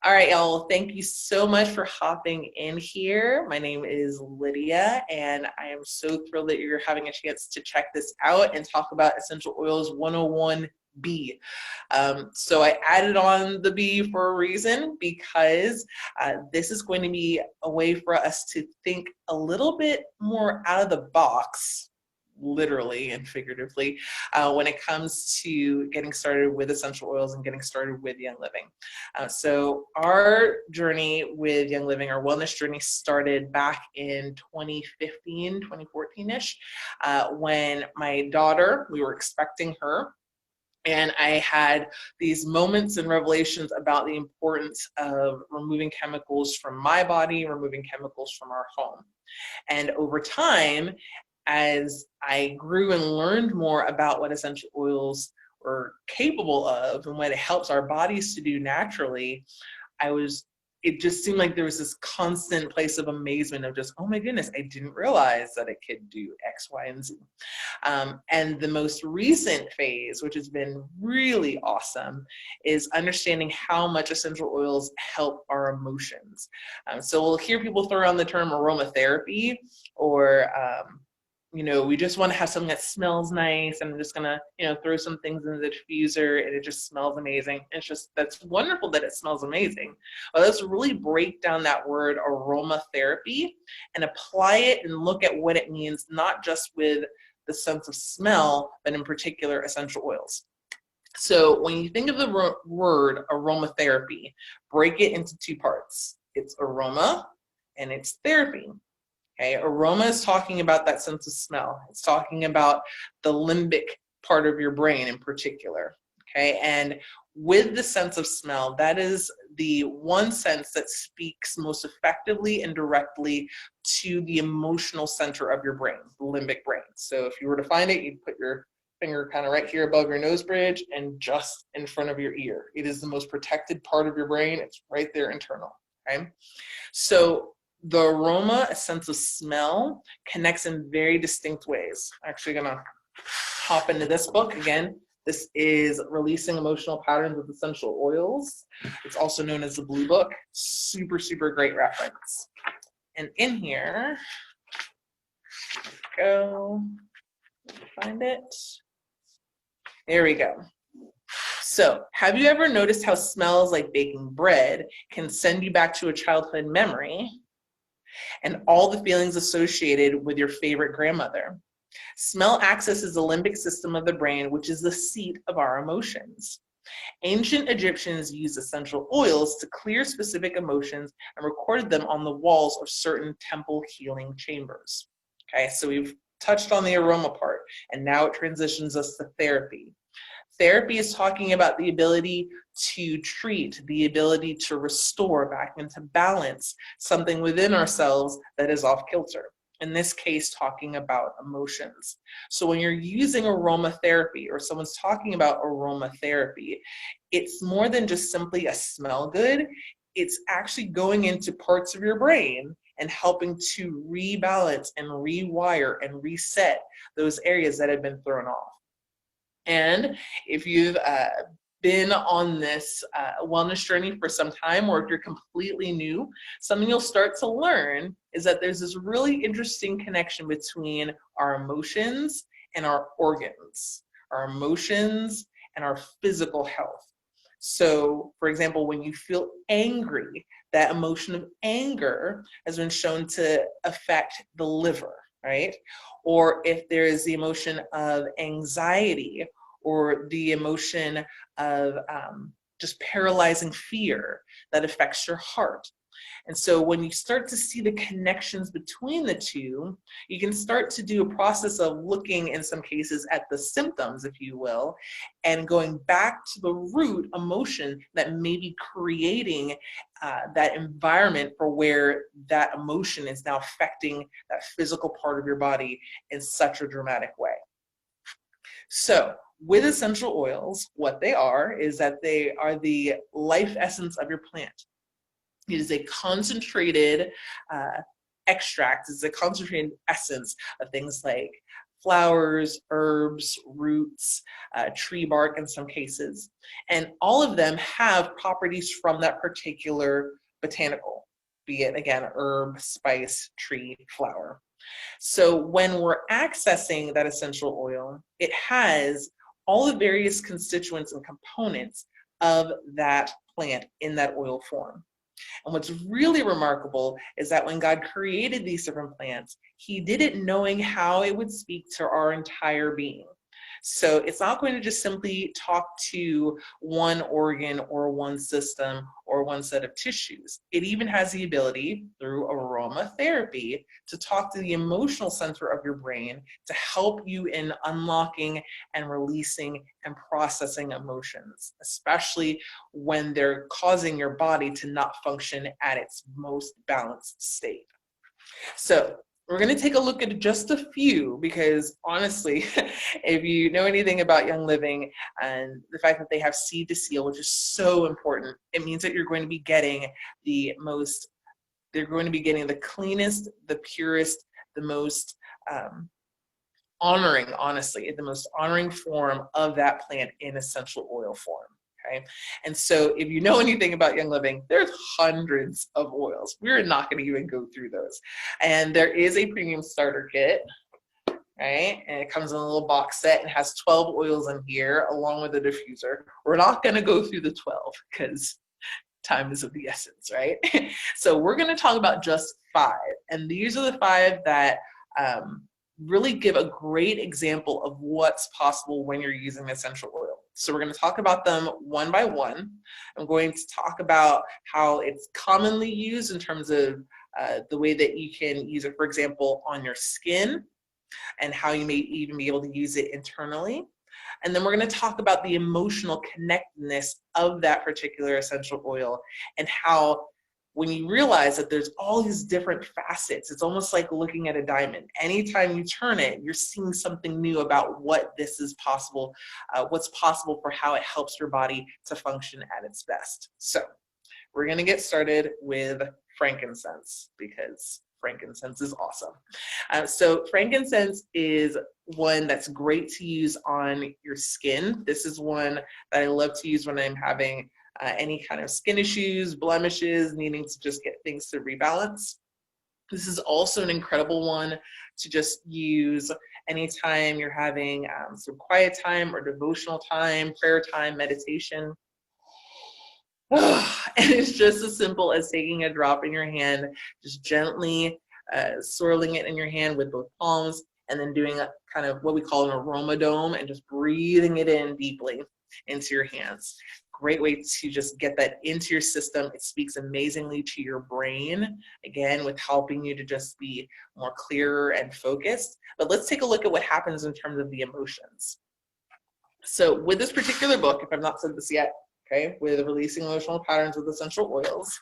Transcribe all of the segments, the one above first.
All right, y'all. Thank you so much for hopping in here. My name is Lydia, and I am so thrilled that you're having a chance to check this out and talk about Essential Oils 101B. So I added on the B for a reason, because this is going to be a way for us to think a little bit more out of the box, literally and figuratively, when it comes to getting started with essential oils and getting started with Young Living. So our journey with Young Living, our wellness journey, started back in 2015, 2014-ish, when my daughter, we were expecting her, and I had these moments and revelations about the importance of removing chemicals from my body, removing chemicals from our home. And over time, as I grew and learned more about what essential oils were capable of and what it helps our bodies to do naturally, it just seemed like there was this constant place of amazement of just, oh my goodness, I didn't realize that it could do X, Y, and Z. And the most recent phase, which has been really awesome, is understanding how much essential oils help our emotions. So we'll hear people throw around the term aromatherapy, or we just want to have something that smells nice, and I'm just gonna, throw some things in the diffuser and it just smells amazing. That's wonderful that it smells amazing. Well, let's really break down that word aromatherapy and apply it and look at what it means, not just with the sense of smell, but in particular essential oils. So when you think of the word aromatherapy, break it into two parts. It's aroma and it's therapy. Okay, aroma is talking about that sense of smell. It's talking about the limbic part of your brain in particular. Okay, and with the sense of smell, that is the one sense that speaks most effectively and directly to the emotional center of your brain, the limbic brain. So if you were to find it, you'd put your finger kind of right here above your nose bridge and just in front of your ear. It is the most protected part of your brain. It's right there internal. Okay, so the aroma, a sense of smell, connects in very distinct ways. I'm actually gonna hop into this book again. This is Releasing Emotional Patterns with Essential Oils. It's also known as the Blue Book. Super, super great reference. And in here, go find it. There we go. So, have you ever noticed how smells like baking bread can send you back to a childhood memory and all the feelings associated with your favorite grandmother? Smell accesses the limbic system of the brain, which is the seat of our emotions. Ancient Egyptians used essential oils to clear specific emotions and recorded them on the walls of certain temple healing chambers. Okay, so we've touched on the aroma part, and now it transitions us to therapy. Therapy is talking about the ability to treat, the ability to restore back into balance something within ourselves that is off kilter. In this case, talking about emotions. So when you're using aromatherapy or someone's talking about aromatherapy, it's more than just simply a smell good. It's actually going into parts of your brain and helping to rebalance and rewire and reset those areas that have been thrown off. And if you've been on this wellness journey for some time, or if you're completely new, something you'll start to learn is that there's this really interesting connection between our emotions and our organs, our emotions and our physical health. So, for example, when you feel angry, that emotion of anger has been shown to affect the liver, right? Or if there is the emotion of anxiety, or the emotion of just paralyzing fear that affects your heart. And so when you start to see the connections between the two, you can start to do a process of looking, in some cases, at the symptoms, if you will, and going back to the root emotion that may be creating that environment for where that emotion is now affecting that physical part of your body in such a dramatic way. So with essential oils, what they are is that they are the life essence of your plant. It is a concentrated extract, it's a concentrated essence of things like flowers, herbs, roots, tree bark in some cases. And all of them have properties from that particular botanical, be it again, herb, spice, tree, flower. So when we're accessing that essential oil, it has all the various constituents and components of that plant in that oil form. And what's really remarkable is that when God created these different plants, he did it knowing how it would speak to our entire being. So it's not going to just simply talk to one organ or one system or one set of tissues. It even has the ability through aromatherapy to talk to the emotional center of your brain to help you in unlocking and releasing and processing emotions, especially when they're causing your body to not function at its most balanced state. So we're going to take a look at just a few because honestly, if you know anything about Young Living and the fact that they have seed to seal, which is so important, it means that you're going to be getting they're going to be getting the cleanest, the purest, the most honoring, honestly, the most honoring form of that plant in essential oil form. Okay. And so if you know anything about Young Living, there's hundreds of oils. We're not going to even go through those. And there is a premium starter kit, right? And it comes in a little box set and has 12 oils in here along with a diffuser. We're not going to go through the 12 because time is of the essence, right? So we're going to talk about just 5. And these are the 5 that really give a great example of what's possible when you're using essential oil. So we're going to talk about them one by one. I'm going to talk about how it's commonly used in terms of the way that you can use it, for example, on your skin, and how you may even be able to use it internally. And then we're going to talk about the emotional connectedness of that particular essential oil and how when you realize that there's all these different facets, it's almost like looking at a diamond. Anytime you turn it, you're seeing something new about what this is possible, what's possible for how it helps your body to function at its best. So we're going to get started with frankincense because frankincense is awesome. So frankincense is one that's great to use on your skin. This is one that I love to use when I'm having any kind of skin issues, blemishes, needing to just get things to rebalance. This is also an incredible one to just use anytime you're having some quiet time or devotional time, prayer time, meditation. And it's just as simple as taking a drop in your hand, just gently swirling it in your hand with both palms, and then doing a kind of what we call an aroma dome and just breathing it in deeply into your hands. Great way to just get that into your system. It speaks amazingly to your brain, again, with helping you to just be more clearer and focused. But let's take a look at what happens in terms of the emotions. So with this particular book, if I've not said this yet, okay, with Releasing Emotional Patterns with Essential Oils,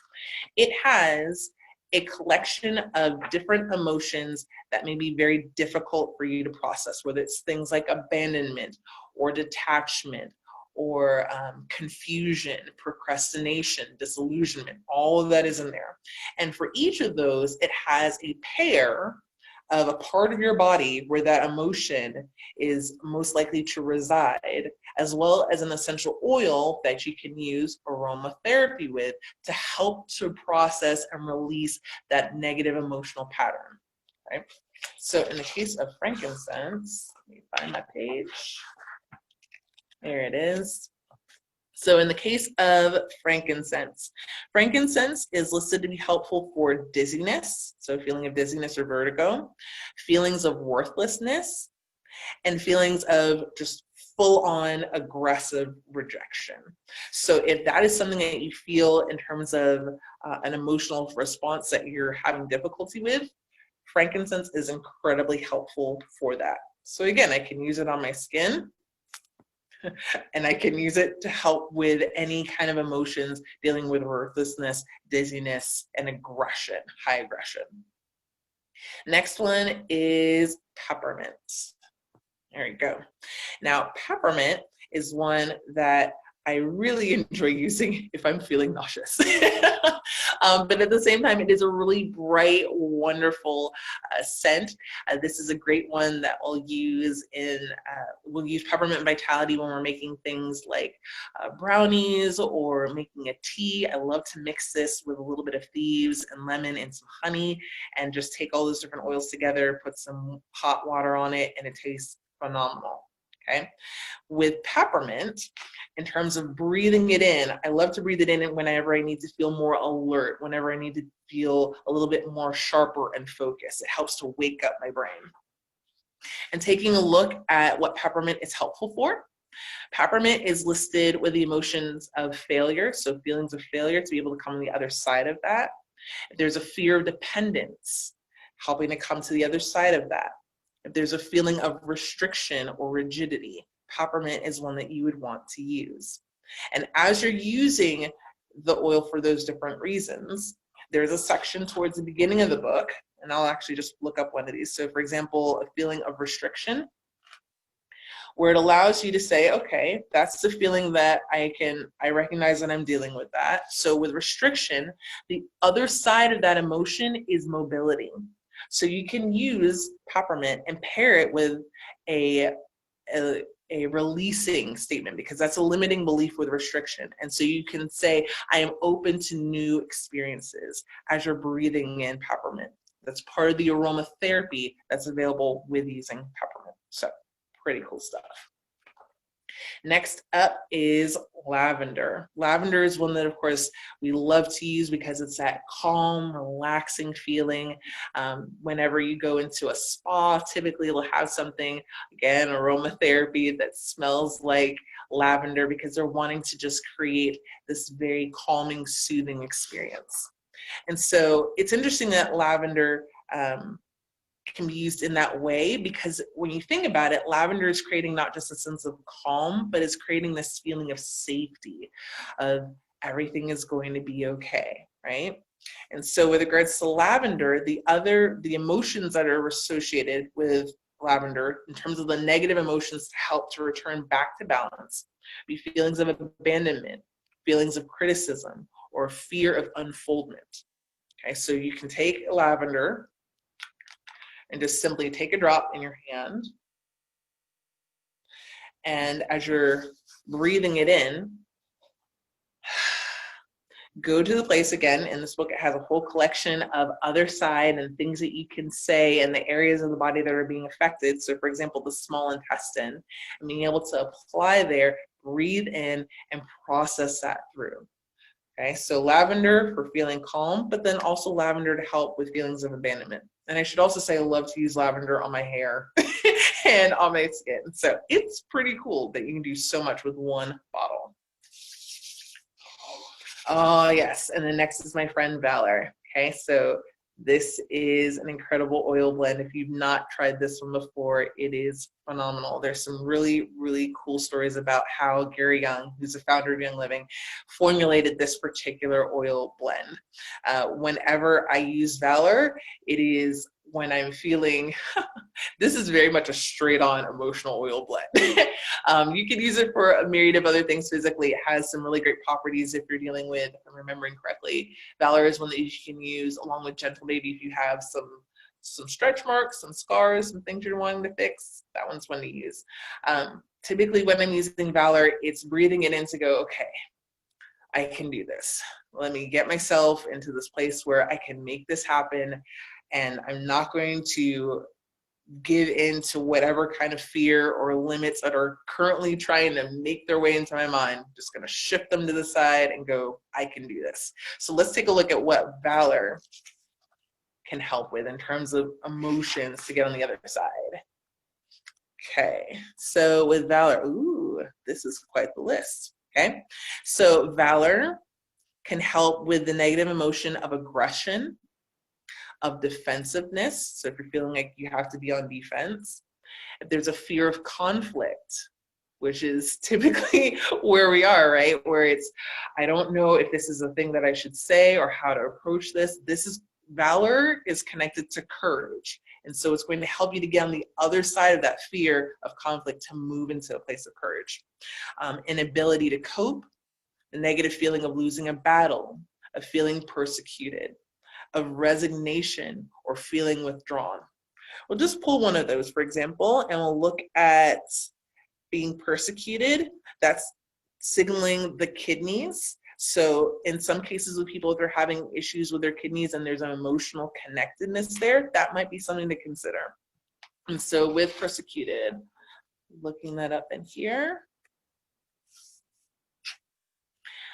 it has a collection of different emotions that may be very difficult for you to process, whether it's things like abandonment or detachment or confusion, procrastination, disillusionment, all of that is in there. And for each of those, it has a pair of a part of your body where that emotion is most likely to reside, as well as an essential oil that you can use aromatherapy with to help to process and release that negative emotional pattern. Right? So in the case of frankincense, let me find my page. There it is. So in the case of frankincense, frankincense is listed to be helpful for dizziness, so feeling of dizziness or vertigo, feelings of worthlessness, and feelings of just full-on aggressive rejection. So if that is something that you feel in terms of an emotional response that you're having difficulty with, frankincense is incredibly helpful for that. So again, I can use it on my skin, and I can use it to help with any kind of emotions dealing with worthlessness, dizziness, and aggression, high aggression. Next one is peppermint. There you go. Now, peppermint is one that I really enjoy using if I'm feeling nauseous. But at the same time, it is a really bright, wonderful scent. This is a great one that we'll use peppermint vitality when we're making things like brownies or making a tea. I love to mix this with a little bit of thieves and lemon and some honey and just take all those different oils together, put some hot water on it, and it tastes phenomenal. Okay. With peppermint, in terms of breathing it in, I love to breathe it in whenever I need to feel more alert, whenever I need to feel a little bit more sharper and focused. It helps to wake up my brain. And taking a look at what peppermint is helpful for, peppermint is listed with the emotions of failure, so feelings of failure, to be able to come on the other side of that. If there's a fear of dependence, helping to come to the other side of that. If there's a feeling of restriction or rigidity, peppermint is one that you would want to use. And as you're using the oil for those different reasons, there's a section towards the beginning of the book, and I'll actually just look up one of these. So for example, a feeling of restriction, where it allows you to say, okay, that's the feeling that I recognize that I'm dealing with that. So with restriction, the other side of that emotion is mobility. So you can use peppermint and pair it with a releasing statement, because that's a limiting belief with restriction. And so you can say, I am open to new experiences as you're breathing in peppermint. That's part of the aromatherapy that's available with using peppermint. So pretty cool stuff. Next up is lavender. Lavender is one that, of course, we love to use because it's that calm, relaxing feeling. Whenever you go into a spa, typically it'll have something, again, aromatherapy that smells like lavender, because they're wanting to just create this very calming, soothing experience. And so it's interesting that lavender can be used in that way, because when you think about it, lavender is creating not just a sense of calm, but is creating this feeling of safety, of everything is going to be okay, right? And so with regards to lavender, the emotions that are associated with lavender in terms of the negative emotions to help to return back to balance be feelings of abandonment, feelings of criticism, or fear of unfoldment. Okay, so you can take lavender and just simply take a drop in your hand. And as you're breathing it in, go to the place again. In this book, it has a whole collection of other side and things that you can say and the areas of the body that are being affected. So for example, the small intestine, and being able to apply there, breathe in and process that through. Okay, so lavender for feeling calm, but then also lavender to help with feelings of abandonment. And I should also say I love to use lavender on my hair and on my skin. So it's pretty cool that you can do so much with one bottle. Oh, yes. And then next is my friend Valor. Okay, so this is an incredible oil blend. If you've not tried this one before, it is phenomenal. There's some really, really cool stories about how Gary Young, who's the founder of Young Living, formulated this particular oil blend. Whenever I use Valor, it is when I'm feeling, this is very much a straight-on emotional oil blend. You can use it for a myriad of other things physically. It has some really great properties if you're dealing with, if I'm remembering correctly, Valor is one that you can use along with Gentle Baby if you have some stretch marks, some scars, some things you're wanting to fix. That one's one to use. Typically when I'm using Valor, it's breathing it in to go, okay, I can do this. Let me get myself into this place where I can make this happen, and I'm not going to give in to whatever kind of fear or limits that are currently trying to make their way into my mind. I'm just going to shift them to the side and go, I can do this. So let's take a look at what Valor can help with in terms of emotions to get on the other side. Okay, so with Valor, ooh, this is quite the list. Okay, so Valor can help with the negative emotion of aggression, of defensiveness. So if you're feeling like you have to be on defense, if there's a fear of conflict, which is typically where we are, right? Where it's, I don't know if this is a thing that I should say or how to approach this. This is valor is connected to courage. And so it's going to help you to get on the other side of that fear of conflict to move into a place of courage. An ability to cope, the negative feeling of losing a battle, of feeling persecuted, of resignation or feeling withdrawn. We'll just pull one of those, for example, and we'll look at being persecuted. That's signaling the kidneys. So in some cases with people, if they're having issues with their kidneys and there's an emotional connectedness there, that might be something to consider. And so with persecuted, looking that up in here.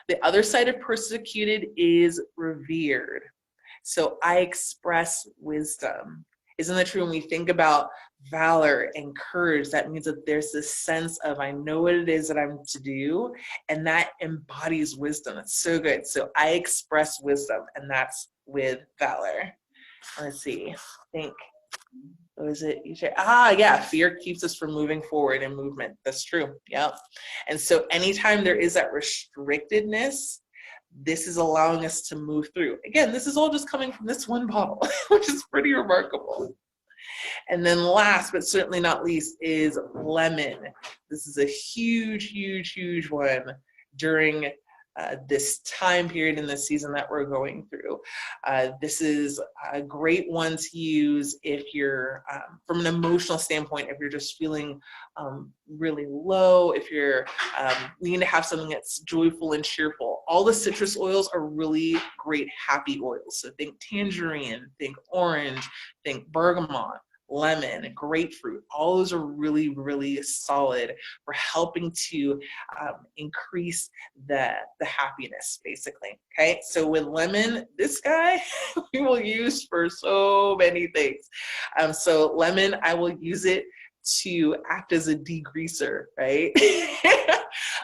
The other side of persecuted is revered. So I express wisdom. Isn't that true? When we think about valor and courage, that means that there's this sense of, I know what it is that I'm to do, and that embodies wisdom. It's so good. So I express wisdom, and that's with valor. Let's see, I think, what is it? Yeah, fear keeps us from moving forward in movement. That's true, yeah. And so anytime there is that restrictedness, this is allowing us to move through. Again, this is all just coming from this one bottle, which is pretty remarkable. And then last, but certainly not least, is lemon. This is a huge, huge, huge one during this time period in the season that we're going through. This is a great one to use if you're, from an emotional standpoint, if you're just feeling really low, if you're needing to have something that's joyful and cheerful. All the citrus oils are really great happy oils. So think tangerine, think orange, think bergamot, lemon, grapefruit. All those are really, really solid for helping to increase the happiness, basically. Okay, so with lemon, this guy we will use for so many things. So lemon, I will use it to act as a degreaser, right?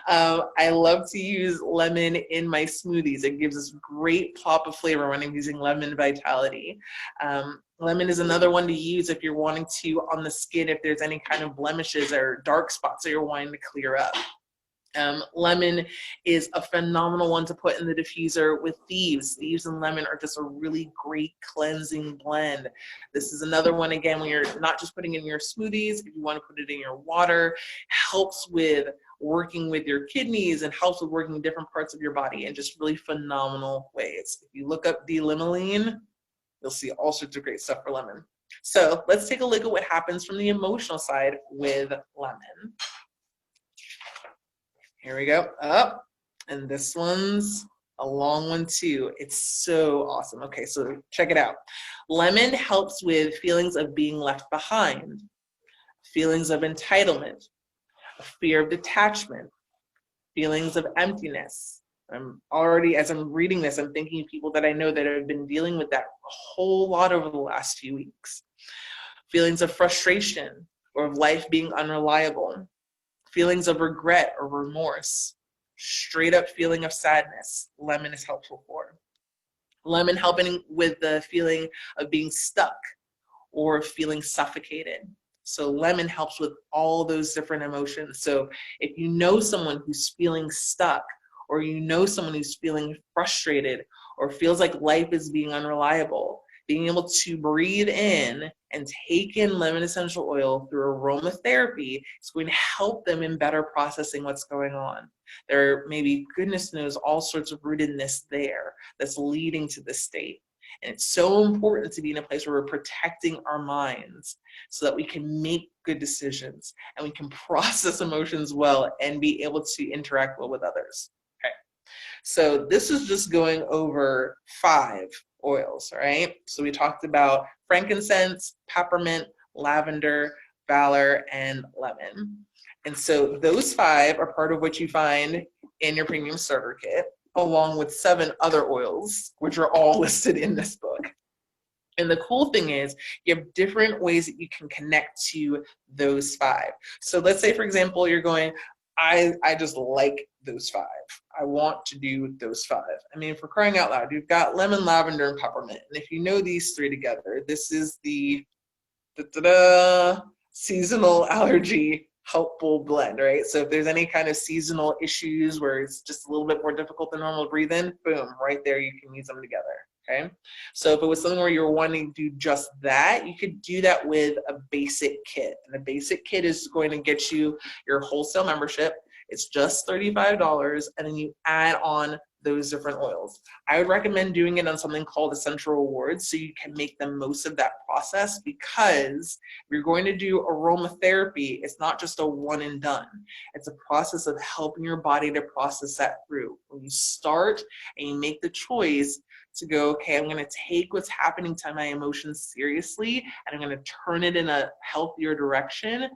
I love to use lemon in my smoothies. It gives us great pop of flavor when I'm using lemon vitality. Lemon is another one to use if you're wanting to, on the skin, if there's any kind of blemishes or dark spots that you're wanting to clear up. Lemon is a phenomenal one to put in the diffuser with thieves. Thieves and lemon are just a really great cleansing blend. This is another one, again, when you're not just putting it in your smoothies, if you want to put it in your water, helps with working with your kidneys and helps with working in different parts of your body in just really phenomenal ways. If you look up D-limonene, you'll see all sorts of great stuff for lemon. So let's take a look at what happens from the emotional side with lemon. Here we go. Up. And this one's a long one too. It's so awesome. Okay, so check it out. Lemon helps with feelings of being left behind, feelings of entitlement, a fear of detachment, feelings of emptiness. I'm already, as I'm reading this, I'm thinking of people that I know that have been dealing with that a whole lot over the last few weeks. Feelings of frustration or of life being unreliable. Feelings of regret or remorse, straight up feeling of sadness, lemon is helpful for. Lemon helping with the feeling of being stuck or feeling suffocated. So lemon helps with all those different emotions. So if you know someone who's feeling stuck, or you know someone who's feeling frustrated or feels like life is being unreliable, being able to breathe in and take in lemon essential oil through aromatherapy is going to help them in better processing what's going on. There may be, goodness knows, all sorts of rootedness there that's leading to this state. And it's so important to be in a place where we're protecting our minds so that we can make good decisions and we can process emotions well and be able to interact well with others. Okay. So this is just going over 5 oils, right? So we talked about frankincense, peppermint, lavender, valor, and lemon. And so those 5 are part of what you find in your premium starter kit, along with 7 other oils, which are all listed in this book. And the cool thing is you have different ways that you can connect to those 5. So let's say, for example, you're going, I just like those 5. I want to do those 5. I mean, for crying out loud, you've got lemon, lavender, and peppermint. And if you know these 3 together, this is the seasonal allergy helpful blend, right? So if there's any kind of seasonal issues where it's just a little bit more difficult than normal to breathe in, boom, right there, you can use them together. Okay, so if it was something where you're wanting to do just that, you could do that with a basic kit. And a basic kit is going to get you your wholesale membership. It's just $35, and then you add on those different oils. I would recommend doing it on something called Essential Rewards so you can make the most of that process, because if you're going to do aromatherapy, it's not just a one and done. It's a process of helping your body to process that through. When you start and you make the choice to go, okay, I'm going to take what's happening to my emotions seriously, and I'm going to turn it in a healthier direction.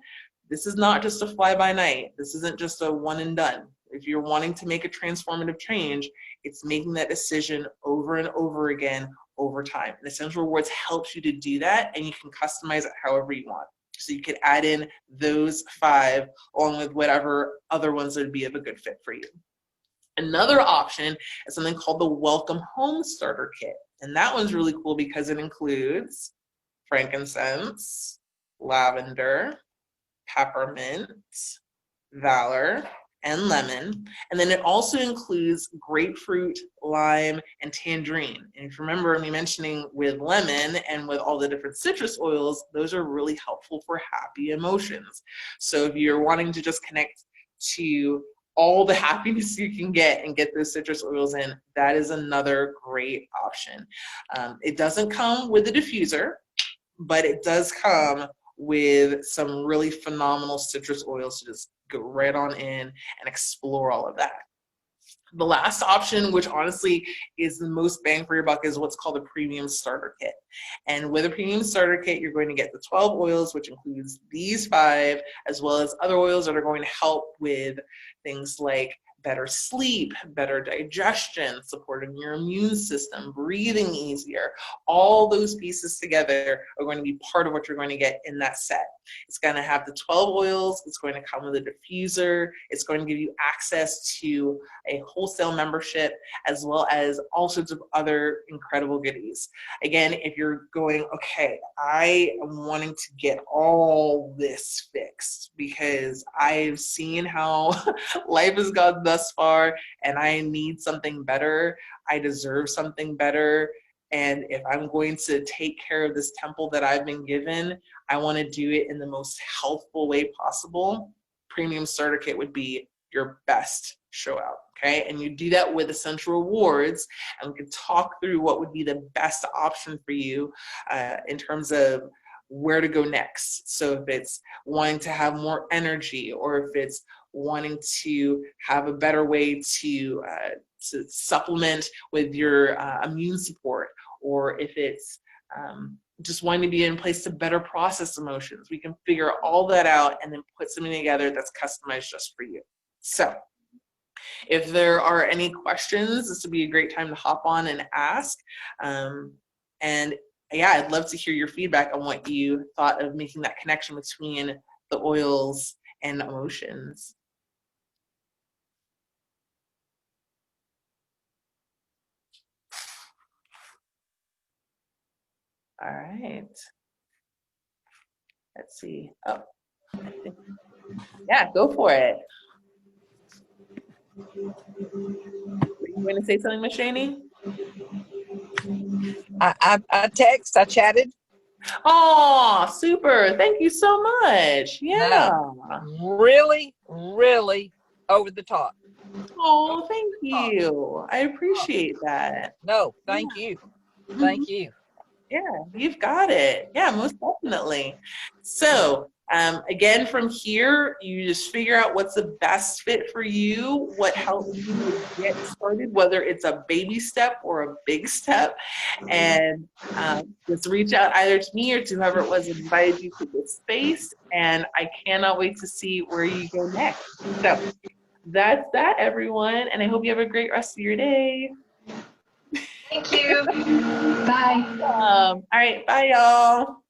This is not just a fly by night. This isn't just a one and done. If you're wanting to make a transformative change, it's making that decision over and over again over time. And Essential Rewards helps you to do that, and you can customize it however you want. So you could add in those 5 along with whatever other ones would be of a good fit for you. Another option is something called the Welcome Home Starter Kit. And that one's really cool because it includes frankincense, lavender, peppermint, valor, and lemon. And then it also includes grapefruit, lime, and tangerine. And if you remember me mentioning with lemon and with all the different citrus oils, those are really helpful for happy emotions. So if you're wanting to just connect to all the happiness you can get and get those citrus oils in, that is another great option. It doesn't come with a diffuser, but it does come with some really phenomenal citrus oils to just go right on in and explore all of that. The last option, which honestly is the most bang for your buck, is what's called a premium starter kit. And with a premium starter kit, you're going to get the 12 oils, which includes these 5, as well as other oils that are going to help with things like better sleep, better digestion, supporting your immune system, breathing easier. All those pieces together are going to be part of what you're going to get in that set. It's going to have the 12 oils. It's going to come with a diffuser. It's going to give you access to a wholesale membership, as well as all sorts of other incredible goodies. Again, if you're going, okay, I am wanting to get all this fixed because I've seen how life has gone thus far and I need something better, I deserve something better, and if I'm going to take care of this temple that I've been given, I want to do it in the most healthful way possible, Premium Starter Kit would be your best show out. Okay, and you do that with Essential Rewards, and we can talk through what would be the best option for you in terms of where to go next. So if it's wanting to have more energy, or if it's wanting to have a better way to supplement with your immune support, or if it's just wanting to be in place to better process emotions, we can figure all that out and then put something together that's customized just for you. So if there are any questions, this would be a great time to hop on and ask. And yeah, I'd love to hear your feedback on what you thought of making that connection between the oils and emotions. All right. Let's see. Oh, yeah, go for it. Were you going to say something, Miss Shani? I chatted. Oh, super. Thank you so much. Yeah. No, really, really over the top. Oh, thank you. I appreciate that. No, thank you. Thank you. Yeah, you've got it. Yeah, most definitely. So, again, from here, you just figure out what's the best fit for you, what helps you get started, whether it's a baby step or a big step, and just reach out either to me or to whoever it was that invited you to this space. And I cannot wait to see where you go next. So, that's that, everyone, and I hope you have a great rest of your day. Thank you. Bye. All right, bye, y'all.